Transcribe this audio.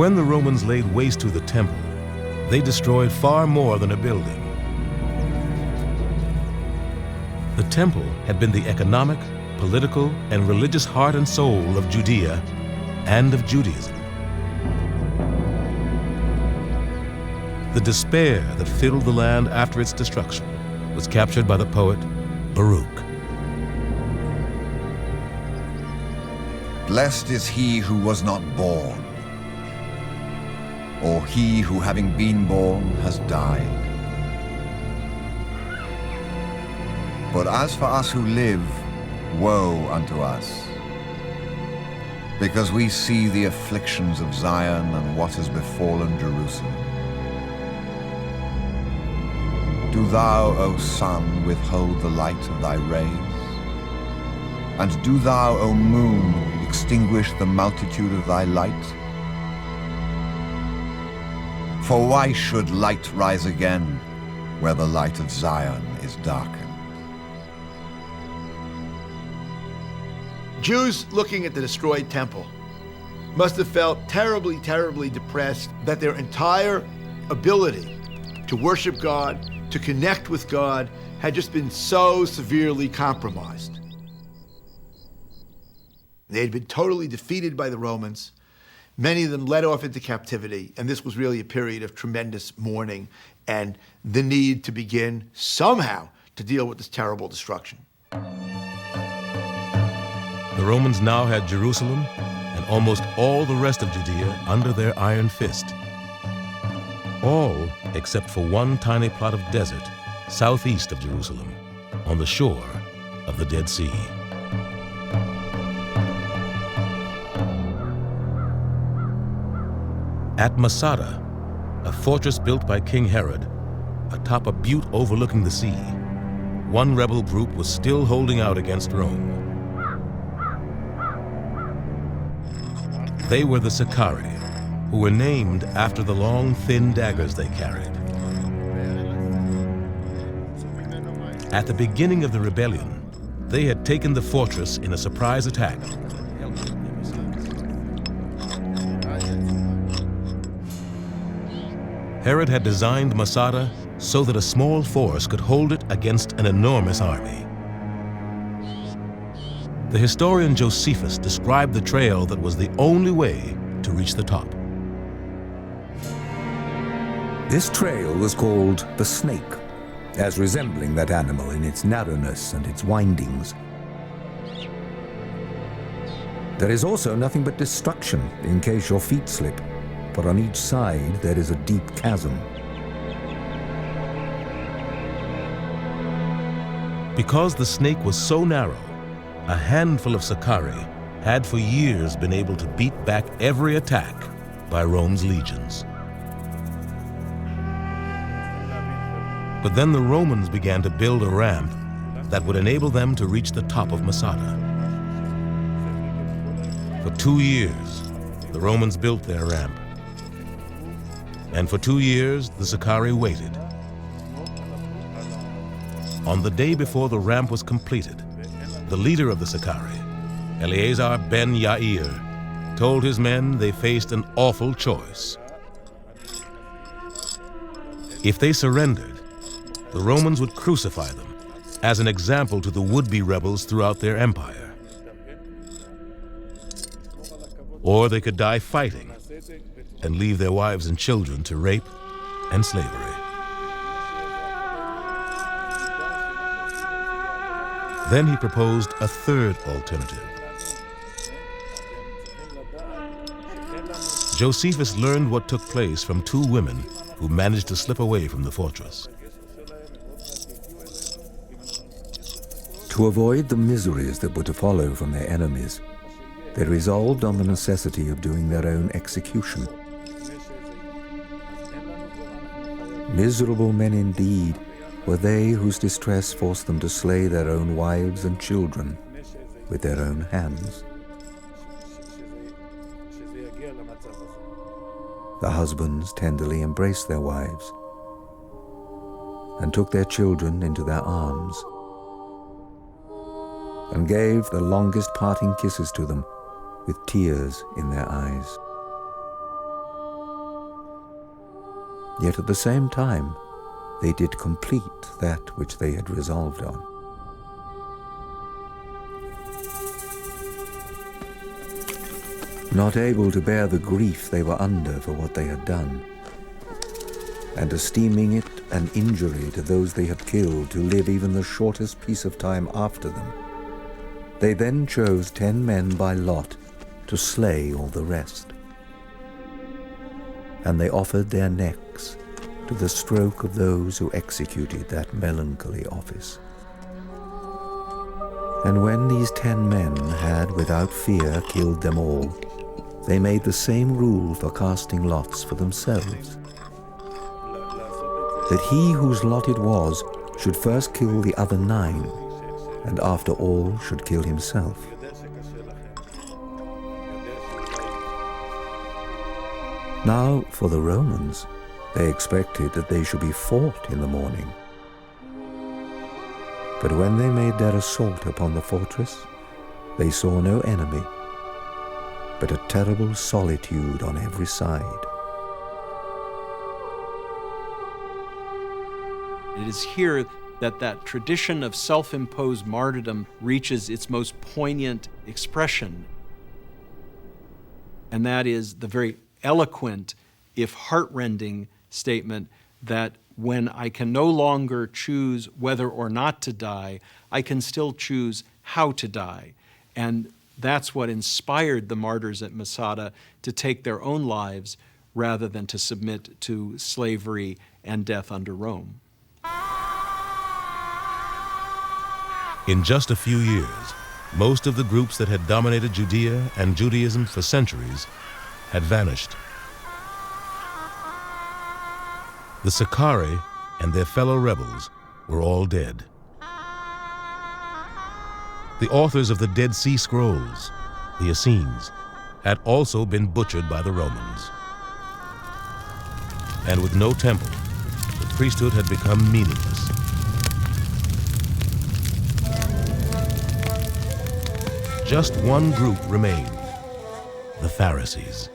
when the Romans laid waste to the temple, they destroyed far more than a building. The temple had been the economic, political, and religious heart and soul of Judea and of Judaism. The despair that filled the land after its destruction was captured by the poet Baruch. Blessed is he who was not born, or he who having been born has died. But as for us who live, woe unto us, because we see the afflictions of Zion and what has befallen Jerusalem. Do thou, O sun, withhold the light of thy rays? And do thou, O moon, extinguish the multitude of thy light? For why should light rise again where the light of Zion is darkened? Jews looking at the destroyed temple must have felt terribly, terribly depressed that their entire ability to worship God, to connect with God, had just been so severely compromised. They had been totally defeated by the Romans, many of them led off into captivity, and this was really a period of tremendous mourning and the need to begin somehow to deal with this terrible destruction. The Romans now had Jerusalem and almost all the rest of Judea under their iron fist. All except for one tiny plot of desert southeast of Jerusalem, on the shore of the Dead Sea. At Masada, a fortress built by King Herod, atop a butte overlooking the sea, one rebel group was still holding out against Rome. They were the Sicarii, who were named after the long, thin daggers they carried. At the beginning of the rebellion, they had taken the fortress in a surprise attack. Herod had designed Masada so that a small force could hold it against an enormous army. The historian Josephus described the trail that was the only way to reach the top. This trail was called the Snake, as resembling that animal in its narrowness and its windings. There is also nothing but destruction in case your feet slip, for on each side there is a deep chasm. Because the snake was so narrow, a handful of Sicarii had for years been able to beat back every attack by Rome's legions. But then the Romans began to build a ramp that would enable them to reach the top of Masada. For 2 years, the Romans built their ramp. And for 2 years, the Sicarii waited. On the day before the ramp was completed, the leader of the Sicarii, Eleazer Ben Yair, told his men they faced an awful choice. If they surrendered, the Romans would crucify them as an example to the would-be rebels throughout their empire. Or they could die fighting and leave their wives and children to rape and slavery. Then he proposed a third alternative. Josephus learned what took place from 2 women who managed to slip away from the fortress. To avoid the miseries that were to follow from their enemies, they resolved on the necessity of doing their own execution. Miserable men indeed were they whose distress forced them to slay their own wives and children with their own hands. The husbands tenderly embraced their wives and took their children into their arms and gave the longest parting kisses to them with tears in their eyes. Yet at the same time, they did complete that which they had resolved on. Not able to bear the grief they were under for what they had done, and esteeming it an injury to those they had killed to live even the shortest piece of time after them, they then chose 10 men by lot to slay all the rest. And they offered their necks to the stroke of those who executed that melancholy office. And when these 10 men had without fear killed them all, they made the same rule for casting lots for themselves, that he whose lot it was should first kill the other 9, and after all should kill himself. Now, for the Romans, they expected that they should be fought in the morning. But when they made their assault upon the fortress, they saw no enemy, but a terrible solitude on every side. It is here that tradition of self-imposed martyrdom reaches its most poignant expression. And that is the very eloquent, if heart-rending, statement that when I can no longer choose whether or not to die, I can still choose how to die. And that's what inspired the martyrs at Masada to take their own lives rather than to submit to slavery and death under Rome. In just a few years, most of the groups that had dominated Judea and Judaism for centuries had vanished. The Sicarii and their fellow rebels were all dead. The authors of the Dead Sea Scrolls, the Essenes, had also been butchered by the Romans. And with no temple, the priesthood had become meaningless. Just one group remained, the Pharisees.